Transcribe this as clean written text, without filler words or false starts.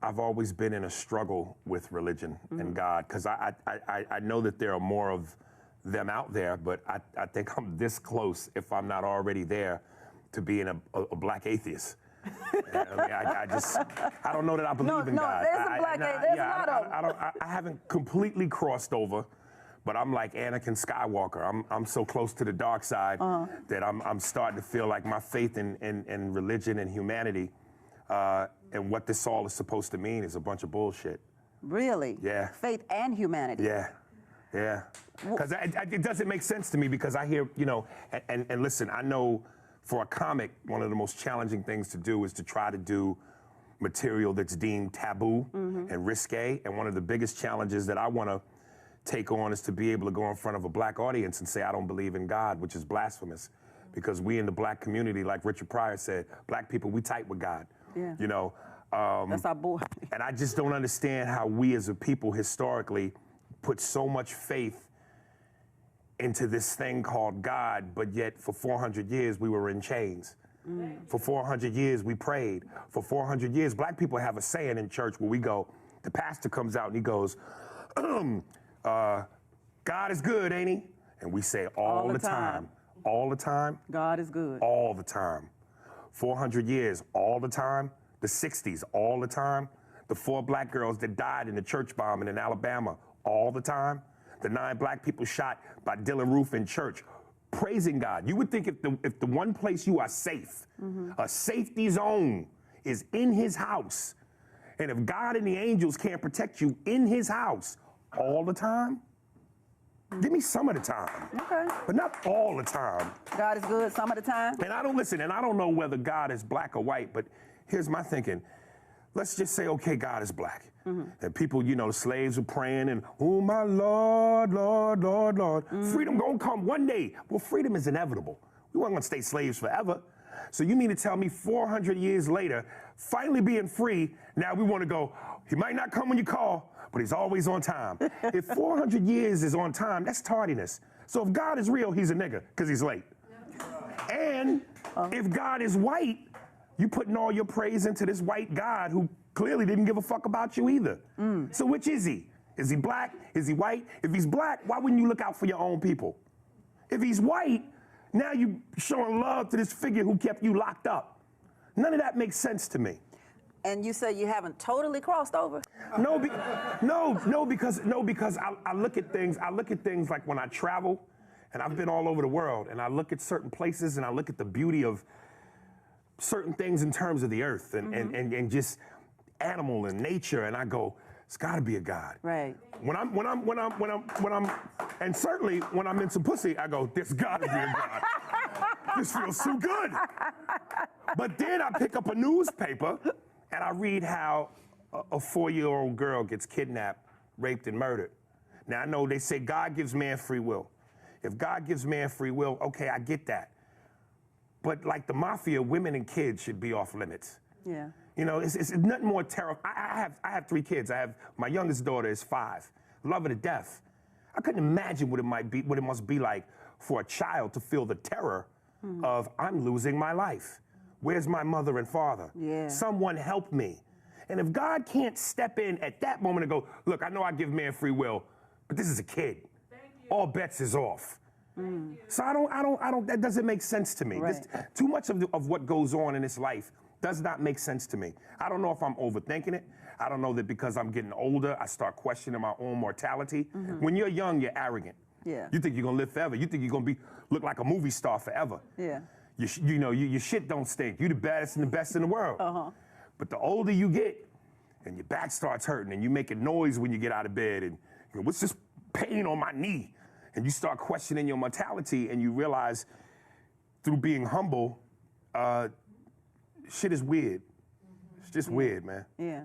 I've always been in a struggle with religion and God, because I know that there are more of them out there, but I think I'm this close, if I'm not already there, to being a black atheist. I don't know that I believe in God. There's a black atheist. There's a lot of them. I haven't completely crossed over, but I'm like Anakin Skywalker. I'm so close to the dark side that I'm starting to feel like my faith in religion and humanity and what this all is supposed to mean is a bunch of bullshit. Really? Yeah. Faith and humanity. Yeah. Yeah. Because it doesn't make sense to me, because I hear, and listen, I know for a comic, one of the most challenging things to do is to try to do material that's deemed taboo and risque. And one of the biggest challenges that I want to take on is to be able to go in front of a black audience and say, I don't believe in God, which is blasphemous. Because we in the black community, like Richard Pryor said, black people, we tight with God. Yeah. That's our boy. And I just don't understand how we as a people historically put so much faith into this thing called God, but yet for 400 years we were in chains. For 400 years we prayed. For 400 years, black people have a saying in church where we go, the pastor comes out and he goes, God is good, ain't he? And we say all the time. All the time. God is good. All the time. 400 years, all the time. The 60s, all the time. The 4 black girls that died in the church bombing in Alabama, all the time. The 9 black people shot by Dylan Roof in church, praising God. You would think if the one place you are safe, a safety zone, is in his house, and if God and the angels can't protect you in his house all the time, give me some of the time. Okay. But not all the time. God is good some of the time. And I don't know whether God is black or white, but here's my thinking. Let's just say, okay, God is black. And people, the slaves were praying and, oh my Lord, Lord, Lord, Lord. Freedom gonna come one day. Well, freedom is inevitable. We weren't gonna stay slaves forever. So you mean to tell me 400 years later, finally being free, now we wanna go, he might not come when you call, but he's always on time. If 400 years is on time, that's tardiness. So if God is real, he's a nigga, because he's late. And if God is white, you putting all your praise into this white God who clearly didn't give a fuck about you either. So which is he? Is he black? Is he white? If he's black, why wouldn't you look out for your own people? If he's white, now you showing love to this figure who kept you locked up. None of that makes sense to me. And you say you haven't totally crossed over? No, because I look at things like when I travel, and I've been all over the world, and I look at certain places and I look at the beauty of certain things in terms of the earth and just animal and nature, and I go, it's got to be a God. Right. When I'm, and certainly when I'm in some pussy, I go, there's got to be a God. This feels so good. But then I pick up a newspaper and I read how a 4-year-old girl gets kidnapped, raped, and murdered. Now I know they say God gives man free will. If God gives man free will, okay, I get that. But like the mafia, women and kids should be off limits. Yeah. It's nothing more terrible. I have 3 kids. My youngest daughter is 5. Love her to death. I couldn't imagine what it must be like for a child to feel the terror of, I'm losing my life. Where's my mother and father? Yeah. Someone help me. And if God can't step in at that moment and go, look, I know I give man free will, but this is a kid. All bets is off. So I don't, that doesn't make sense to me. Right. Too much of what goes on in this life does not make sense to me. I don't know if I'm overthinking it. I don't know that because I'm getting older, I start questioning my own mortality. When you're young, you're arrogant. Yeah. You think you're gonna live forever. You think you're gonna look like a movie star forever. Yeah. Your shit don't stink. You the baddest and the best in the world. But the older you get, and your back starts hurting, and you making noise when you get out of bed, and what's this pain on my knee? And you start questioning your mortality, and you realize through being humble, shit is weird. It's just weird, man. Yeah.